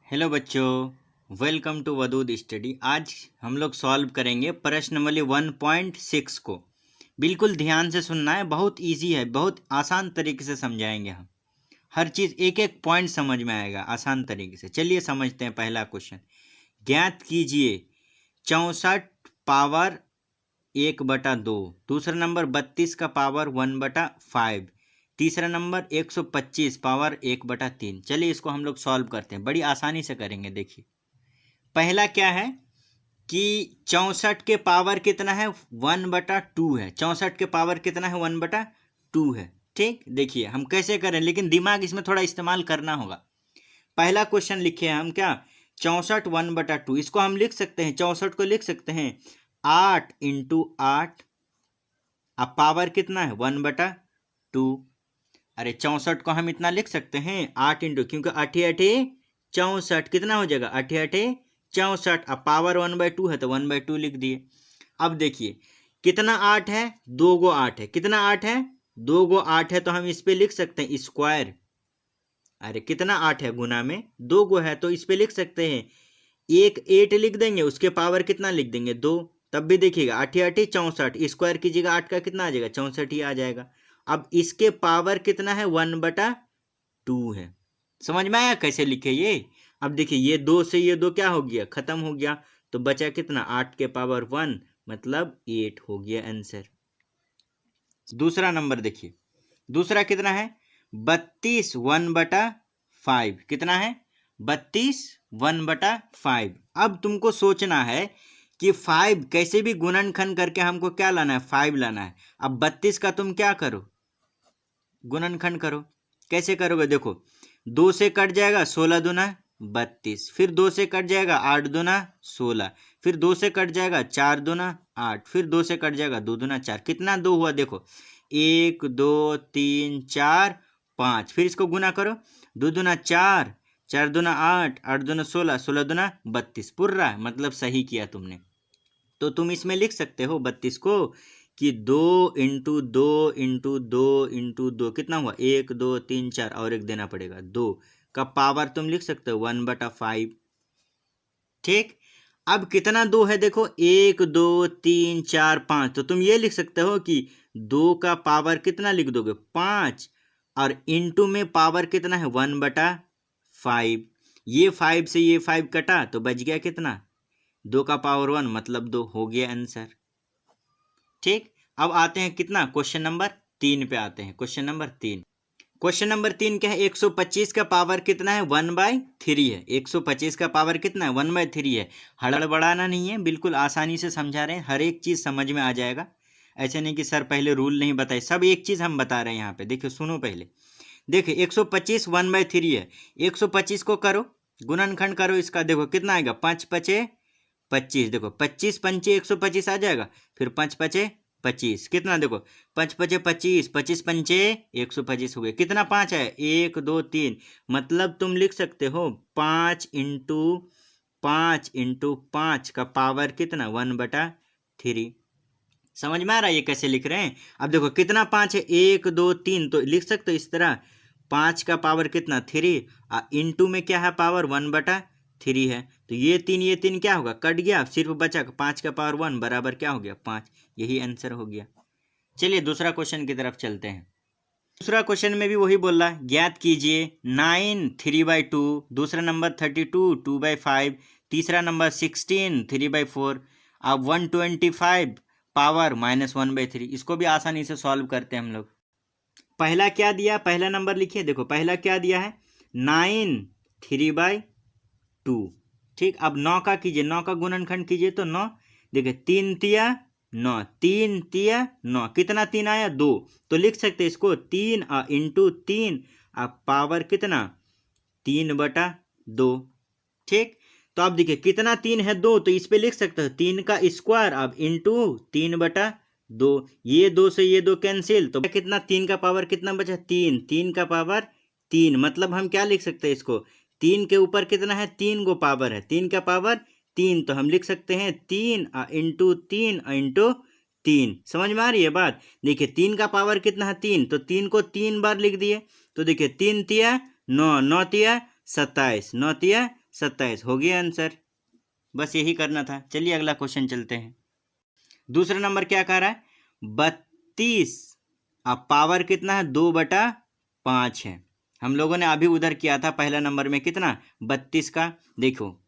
Hello बच्चों, welcome to Wadood study. आज हम लोग सॉल्व करेंगे प्रश्न नंबर 1.6 को। बिल्कुल ध्यान से सुनना है, बहुत इजी है, बहुत आसान तरीके से समझाएंगे हम। हर चीज़ एक एक पॉइंट समझ में आएगा आसान तरीके से। चलिए समझते हैं पहला क्वेश्चन। ज्ञात कीजिए 64 पावर 1/2। दूसरा नंबर 32 का पावर 1/5। तीसरा नंबर 125 पावर 1/3। चलिए इसको हम लोग सॉल्व करते हैं, बड़ी आसानी से करेंगे। देखिए पहला क्या है कि 64 के पावर कितना है 1/2 है। 64 के पावर कितना है 1/2 है। ठीक, देखिए हम कैसे करें, लेकिन दिमाग इसमें थोड़ा इस्तेमाल करना होगा। पहला क्वेश्चन लिखे हैं हम क्या, 64 1/2। इसको हम लिख सकते हैं, 64 को लिख सकते हैं 8 × 8। अब पावर कितना है 1/2। अरे 64 को हम इतना लिख सकते हैं 8 इंटू, क्योंकि 8 8 64 कितना हो जाएगा 8 8 64। अब पावर 1/2 है तो 1/2 लिख दिए। अब देखिए कितना 8 है, 2 गो 8 है। कितना 8 है, 2 गो 8 है, तो हम इस पे लिख सकते हैं स्क्वायर। अरे कितना 8 है, गुना में 2 गो है तो इस पे लिख सकते हैं एक 8 लिख देंगे, उसके पावर कितना लिख देंगे 2। तब भी देखिएगा 8 8 64, स्क्वायर कीजिएगा 8 का कितना आ जाएगा 64 ही आ जाएगा। अब इसके पावर कितना है 1/2 है। समझ में आया कैसे लिखे ये। अब देखिए ये 2 से ये 2 क्या हो गया, खत्म हो गया, तो बचा कितना 8 के पावर 1 मतलब 8 हो गया आंसर। दूसरा नंबर देखिए, दूसरा कितना है 32 1/5। कितना है 32 1/5। अब तुमको सोचना है कि 5 कैसे भी गुणनखंड करके हमको क्या लाना है 5 लाना है। अब 32 का तुम क्या करो, गुणनखंड करो। कैसे करोगे, देखो 2 से कट जाएगा 16 दूना 32, फिर 2 से कट जाएगा 8 दूना 16, फिर 2 से कट जाएगा 4 दूना 8, फिर 2 से कट जाएगा 2 दूना 4। कितना 2 हुआ, देखो 1 2 3 4 5। फिर इसको गुना करो, 2 दूना 4, 4 दूना 8, 8 दूना 16, 16 दूना 32। पूरा मतलब सही किया तुमने। तो तुम इसमें लिख सकते हो 32 को कि 2 × 2 × 2 × 2 कितना हुआ 1 2 3 4, और एक देना पड़ेगा 2 का पावर तुम लिख सकते हो 1/5। ठीक, अब कितना 2 है, देखो 1 2 3 4 5, तो तुम ये लिख सकते हो कि 2 का पावर कितना लिख दोगे 5, और इंटू में पावर कितना है 1/5। ये 5 से ये 5 कटा तो बच गया कितना 2 का पावर 1 मतलब 2 हो गया आंसर। ठीक, अब आते हैं कितना क्वेश्चन नंबर 3 पे आते हैं। क्वेश्चन नंबर 3, क्वेश्चन नंबर 3 क्या है 125 का पावर कितना है 1/3 है। 125 का पावर कितना है 1/3 है। हड़बड़ाना नहीं है, बिल्कुल आसानी से समझा रहे हैं, हर एक चीज़ समझ में आ जाएगा। ऐसे नहीं कि सर पहले रूल नहीं बताए, सब एक चीज़ हम बता रहे हैं यहाँ पे। देखिए सुनो पहले, देखिए 125 1/3 है। 125 को करो गुणनखंड करो इसका, देखो कितना आएगा 5 5 25। देखो 25 पंचे 125 आ जाएगा, फिर 5 5 25, कितना देखो 5 5 25, 25 पंचे 125 हो गए। कितना 5 है 1 2 3, मतलब तुम लिख सकते हो 5 × 5 × 5 का पावर कितना 1/3। समझ में आ रहा है ये कैसे लिख रहे हैं। अब देखो कितना 5 है 1 2 3, तो लिख सकते हो इस तरह 5 का पावर कितना 3, इंटू में क्या है पावर 1/3 है, तो ये 3 क्या होगा कट गया, सिर्फ बचा 5 का पावर 1 बराबर क्या हो गया 5। यही आंसर हो गया। चलिए दूसरा क्वेश्चन की तरफ चलते हैं। दूसरा क्वेश्चन में भी वही बोल रहा है, ज्ञात कीजिए 9 3/2। दूसरा नंबर 32 2/5। तीसरा नंबर 16 3/4। अब 125 पावर -1/3। इसको भी आसानी से सॉल्व करते हैं हम लोग। पहला क्या दिया, पहला नंबर लिखिए, देखो पहला क्या दिया है 9 3/2। ठीक, अब 9 का कीजिए, 9 का गुणनखंड कीजिए तो 9, देखिए 3 तिया 9, 3 तिया 9, कितना 3 आया 2, तो लिख सकते हैं इसको 3 इंटू 3 पावर कितना 3/2। ठीक, तो अब देखिए कितना 3 है 2, तो इस पे लिख सकते हो 3 का स्क्वायर, अब इंटू 3/2। ये 2 से ये 2 कैंसिल, तो कितना 3 का पावर कितना बचा 3, 3 का पावर 3, मतलब हम क्या लिख सकते हैं इसको 3 के ऊपर कितना है 3 गो पावर है, 3 का पावर 3, तो हम लिख सकते हैं 3 इंटू 3 इंटू 3। समझ में आ रही है बात। देखिए 3 का पावर कितना है 3, तो 3 को 3 बार लिख दिए, तो देखिए 3 तिया 9, 9 तिया 27, 9 तिया 27 हो गया आंसर। बस यही करना था। चलिए अगला क्वेश्चन चलते हैं। दूसरा नंबर क्या कह रहा है, 32। अब पावर कितना है, 2/5 है। हम लोगों ने अभी उधर किया था पहला नंबर में कितना, 32 का। देखो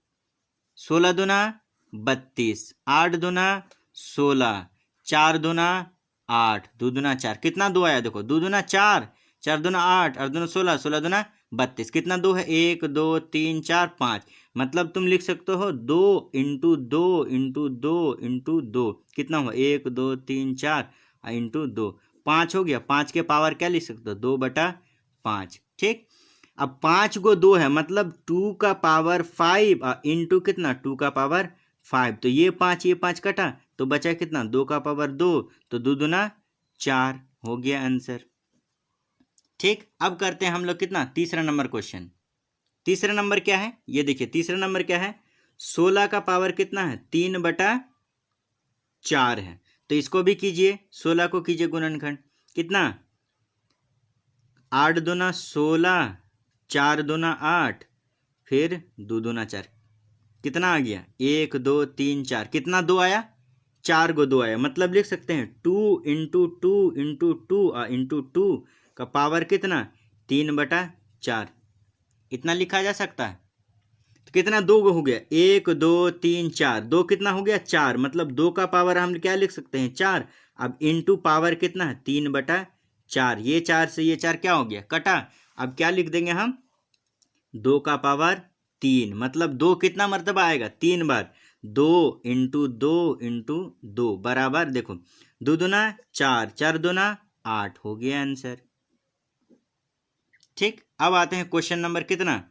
16 दूना 32, 8 दूना 16, 4 दूना 8, 2 दूना 4, कितना 2 आया, देखो 2 दूना 4, 4 दूना 8, 8 दूना 16, 16 दूना 32, कितना 2 है, 1 2 3 4 5। मतलब तुम लिख सकते हो 2 इंटू 2 इंटू 2 इंटू 2, कितना हुआ, 1 2 3 4 इंटू 2, 5 हो गया। 5 के पावर क्या लिख सकते हो, 2/5। ठीक, अब 5 को 2 है, मतलब 2 का पावर 5 इंटू कितना, 2 का पावर 5। तो ये 5 कटा तो बचा कितना, 2 का पावर 2, तो 2 दूना 4 हो गया आंसर। ठीक, अब करते हैं हम लोग कितना, तीसरा नंबर क्वेश्चन। तीसरा नंबर क्या है, ये देखिए तीसरा नंबर क्या है, 16 का पावर कितना है, 3/4 है। तो इसको भी कीजिए, 16 को कीजिए गुणनखंड, कितना, 8 दूना 16, 4 दूना 8, फिर 2 दूना 4, कितना आ गया, 1 2 3 4, कितना 2 आया, 4 को 2 आया। मतलब लिख सकते हैं 2 इंटू 2 इंटू 2 इंटू 2 का पावर कितना, 3/4, इतना लिखा जा सकता है। तो कितना, 2 हो गया, 1 2 3 4, 2 कितना हो गया, 4। मतलब 2 का पावर हम क्या लिख सकते हैं, 4। अब इंटू पावर कितना है, 3/4। ये 4 से ये 4 क्या हो गया, कटा। अब क्या लिख देंगे हम, 2 का पावर 3। मतलब 2 कितना मरतबा आएगा, 3 बार। 2 इंटू 2 इंटू 2 बराबर, देखो 2 दूना 4, 4 दूना 8 हो गया आंसर। ठीक, अब आते हैं क्वेश्चन नंबर कितना,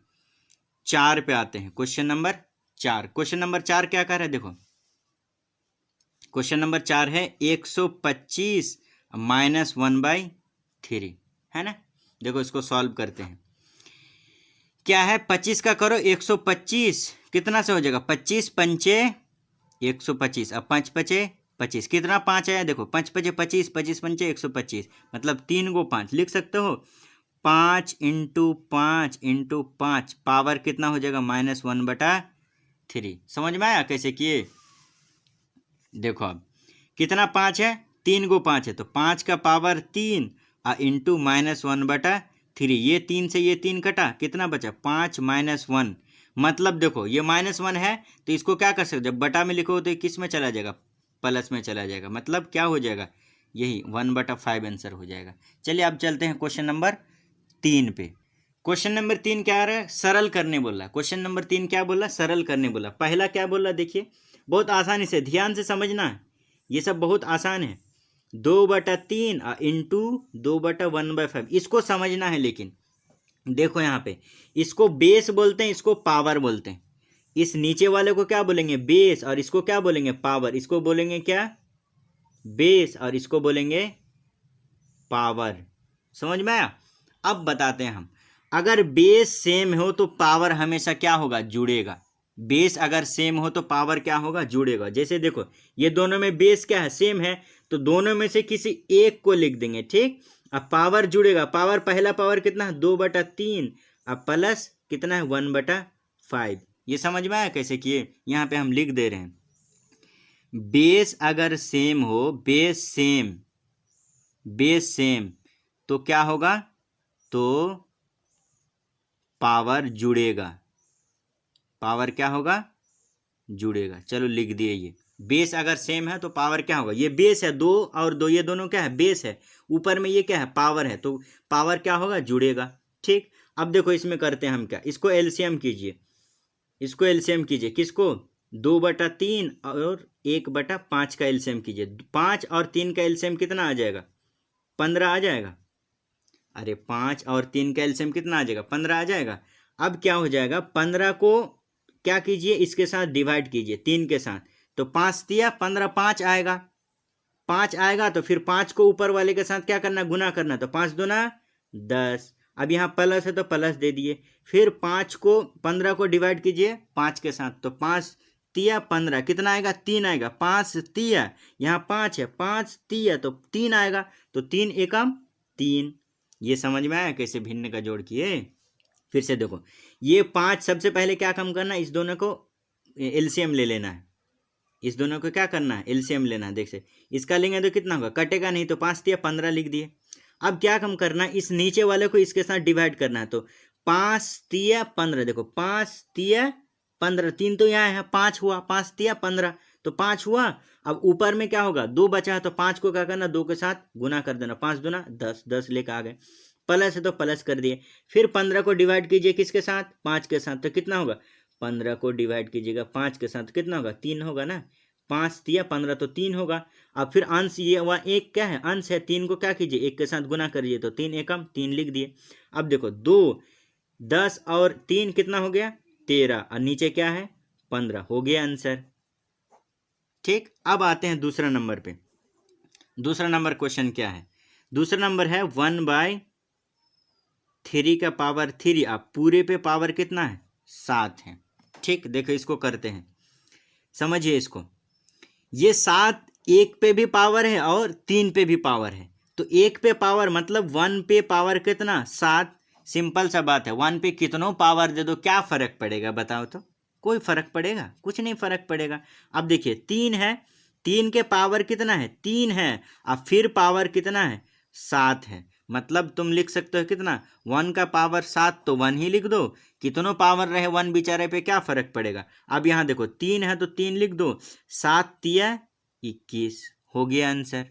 4 पे आते हैं। क्वेश्चन नंबर 4, क्वेश्चन नंबर 4 क्या कर रहा है, देखो क्वेश्चन नंबर 4 है 125 माइनस 1/3, है ना। देखो इसको सॉल्व करते हैं। क्या है, 25 का करो 125, कितना से हो जाएगा, 25 पंचे 125, अब 5 पचे 25, कितना 5 आया, देखो 5 पचे 25, 25 पंचे 125, मतलब 3 को 5 लिख सकते हो। 5 इंटू 5 इंटू 5, पावर कितना हो जाएगा, -1/3। समझ में आया कैसे किए। देखो अब कितना 5 है, 3 को 5 है, तो 5 का पावर 3 इंटू -1/3। ये 3 से ये 3 कटा, कितना बचा, 5 - 1। मतलब देखो ये -1 है, तो इसको क्या कर सकते, जब बटा में लिखो तो किस में चला जाएगा, प्लस में चला जाएगा। मतलब क्या हो जाएगा, यही 1/5 आंसर हो जाएगा। चलिए अब चलते हैं क्वेश्चन नंबर 3 पे। क्वेश्चन नंबर 3 क्या आ रहा है, सरल करने बोल रहा है। क्वेश्चन नंबर 3 क्या बोल रहा है, सरल करने बोला। पहला क्या बोल रहा है, देखिए बहुत आसानी से ध्यान से समझना है, ये सब बहुत आसान है। 2/3 इंटू 2/1/5, इसको समझना है। लेकिन देखो यहाँ पे, इसको बेस बोलते हैं, इसको पावर बोलते हैं। इस नीचे वाले को क्या बोलेंगे, बेस, और इसको क्या बोलेंगे, पावर। इसको बोलेंगे क्या, बेस, और इसको बोलेंगे पावर। समझ में आया। अब बताते हैं हम, अगर बेस सेम हो तो पावर हमेशा क्या होगा, जुड़ेगा। बेस अगर सेम हो तो पावर क्या होगा, जुड़ेगा। जैसे देखो ये दोनों में बेस क्या है, सेम है, तो दोनों में से किसी एक को लिख देंगे। ठीक, अब पावर जुड़ेगा। पावर पहला पावर कितना है, 2/3, अब प्लस कितना है, 1/5। ये समझ में आया कैसे किए। यहाँ पे हम लिख दे रहे हैं, बेस अगर सेम हो, बेस सेम तो क्या होगा, तो पावर जुड़ेगा। पावर क्या होगा, जुड़ेगा। चलो लिख दिए, ये बेस अगर सेम है तो पावर क्या होगा, ये बेस है 2 और 2, ये दोनों क्या है, बेस है। ऊपर में ये क्या है, पावर है, तो पावर क्या होगा, जुड़ेगा। ठीक, अब देखो इसमें करते हैं हम क्या, इसको एलसीएम कीजिए, इसको एलसीएम कीजिए, किसको, 2/3 और 1/5 का एलसीएम कीजिए। 5 और 3 का एलसीएम कितना आ जाएगा, 15 आ जाएगा। अरे 5 और 3 का एलसीएम कितना आ जाएगा, 15 आ जाएगा। अब क्या हो जाएगा, 15 को क्या कीजिए, इसके साथ डिवाइड कीजिए, 3 के साथ, तो 5 दिया 15, 5 आएगा। 5 आएगा तो फिर 5 को ऊपर वाले के साथ क्या करना, गुना करना, तो 5 दूना 10। अब यहाँ प्लस है तो प्लस दे दिए। फिर 5 को 15 को डिवाइड कीजिए 5 के साथ, तो 5 तिया 15, कितना आएगा, 3 आएगा। 5 तिया, यहाँ 5 है, 5 तिया तो 3 आएगा, तो 3 एकम 3। ये समझ में आया कैसे भिन्न का जोड़ किए। फिर से देखो, ये 5 सबसे पहले क्या कम करना है, इस दोनों को एलसीएम ले लेना है, इस दोनों को क्या करना है, एलसीएम लेना है। देख से इसका लेंगे तो कितना होगा, कटेगा नहीं, तो 5 तिया 15 लिख दिए। अब क्या कम करना है, इस नीचे वाले को इसके साथ डिवाइड करना है, तो 5 तिया 15, देखो 5 तिया 15, 3 तो यहाँ है, 5 हुआ, 5 तिया 15, तो 5 हुआ। अब ऊपर में क्या होगा, 2 बचा है, तो 5 को क्या करना, 2 के साथ गुना कर देना, 5 दूना 10, 10 लेकर आ गए, प्लस है तो प्लस कर दिए। फिर 15 को डिवाइड कीजिए किसके साथ, 5 के साथ, तो कितना होगा, 15 को डिवाइड कीजिएगा 5 के साथ, कितना होगा, 3 होगा ना, 5 तिया 15 तो 3 होगा। अब फिर अंश, ये वहाँ एक क्या है, अंश है, 3 को क्या कीजिए, 1 के साथ गुना करिए, तो 3 एकम 3 लिख दिए। अब देखो 2 10 और 3 कितना हो गया, 13, और नीचे क्या है 15, हो गया आंसर। ठीक, अब आते हैं दूसरा नंबर पे। दूसरा नंबर क्वेश्चन क्या है, दूसरा नंबर है 1/3 का पावर 3, अब पूरे पे पावर कितना है, 7 है। ठीक, देखो इसको करते हैं, समझिए इसको, ये 7 1 पे भी पावर है और 3 पे भी पावर है, तो 1 पे पावर मतलब 1 पे पावर कितना, 7। सिंपल सा बात है, 1 पे कितनों पावर दे दो क्या फर्क पड़ेगा, बताओ तो, कोई फर्क पड़ेगा, कुछ नहीं फर्क पड़ेगा। अब देखिए 3 है, 3 के पावर कितना है, 3 है, अब फिर पावर कितना है, 7 है, मतलब तुम लिख सकते हो कितना, 1 का पावर 7, तो 1 ही लिख दो, कितनों पावर रहे 1 बेचारे पे क्या फर्क पड़ेगा। अब यहाँ देखो 3 है तो 3 लिख दो, 7 तिया 21, हो गया आंसर।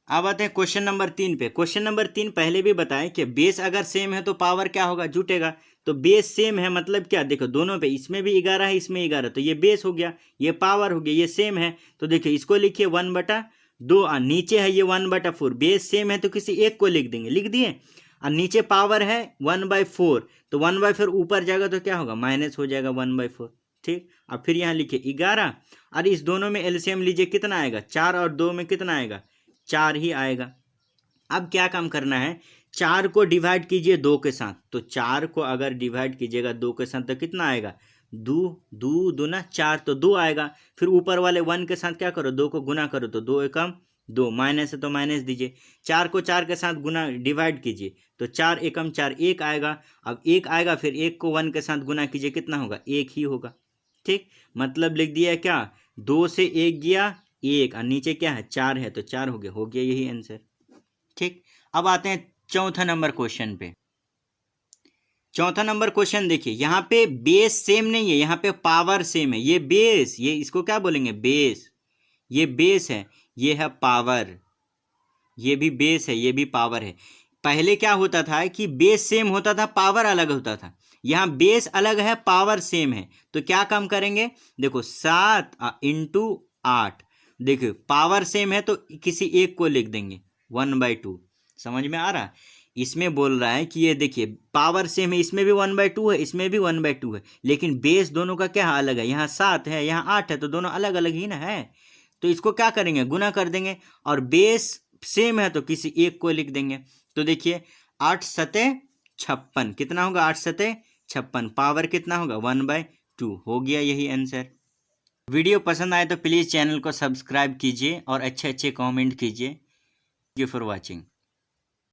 अब आते हैं क्वेश्चन नंबर 3 पे। क्वेश्चन नंबर 3 पहले भी बताएं कि बेस अगर सेम है तो पावर क्या होगा, जुटेगा, तो बेस सेम है मतलब क्या, देखो दोनों पे, इसमें भी 11 है, इसमें 11, तो ये बेस हो गया, ये पावर हो गया, ये सेम है, तो देखिए इसको लिखिए 1/2, और नीचे है ये 1/4, बेस सेम है तो किसी एक को लिख देंगे, लिख दिए, और नीचे पावर है 1/4, तो 1/4 ऊपर जाएगा तो क्या होगा, माइनस हो जाएगा 1/4। ठीक, अब फिर यहाँ लिखिए 11, और इस दोनों में एलसीएम लीजिए, कितना आएगा, 4 और 2 में कितना आएगा, 4 ही आएगा। अब क्या काम करना है, 4 को डिवाइड कीजिए 2 के साथ, तो 4 को अगर डिवाइड कीजिएगा 2 के साथ तो कितना आएगा, 2 दूना 4, तो 2 आएगा। फिर ऊपर वाले 1 के साथ क्या करो, 2 को गुना करो, तो 2 एकम 2, माइनस है तो माइनस दीजिए, 4 को 4 के साथ गुना डिवाइड कीजिए, तो 4 एकम 4, 1 आएगा। अब 1 आएगा, फिर 1 को 1 के साथ गुना कीजिए, कितना होगा, 1 ही होगा। ठीक, मतलब लिख दिया क्या, 2 से 1 गया 1, और नीचे क्या है 4 है, तो 4 हो गया यही आंसर। ठीक, अब आते हैं चौथा नंबर क्वेश्चन पे। चौथा नंबर क्वेश्चन देखिए, यहाँ पे बेस सेम नहीं है, यहाँ पे पावर सेम है, ये बेस, ये इसको क्या बोलेंगे, बेस, ये बेस है, ये है पावर, ये भी बेस है, ये भी पावर है। पहले क्या होता था कि बेस सेम होता था, पावर अलग होता था, यहाँ बेस अलग है, पावर सेम है, तो क्या काम करेंगे, देखो 7 इंटू 8, देखो पावर सेम है तो किसी एक को लिख देंगे 1/2, समझ में आ रहा है। इसमें बोल रहा है कि ये देखिए पावर सेम है, इसमें भी 1/2 है, इसमें भी 1/2 है, लेकिन बेस दोनों का क्या अलग है, यहाँ 7 है, यहाँ 8 है, तो दोनों अलग अलग ही ना है, तो इसको क्या करेंगे, गुना कर देंगे, और बेस सेम है तो किसी एक को लिख देंगे। तो देखिए 8 सते 56, कितना होगा, 8 सते 56, पावर कितना होगा, 1/2, हो गया यही आंसर। वीडियो पसंद आए तो प्लीज़ चैनल को सब्सक्राइब कीजिए और अच्छे अच्छे कमेंट कीजिए। Thank you for watching.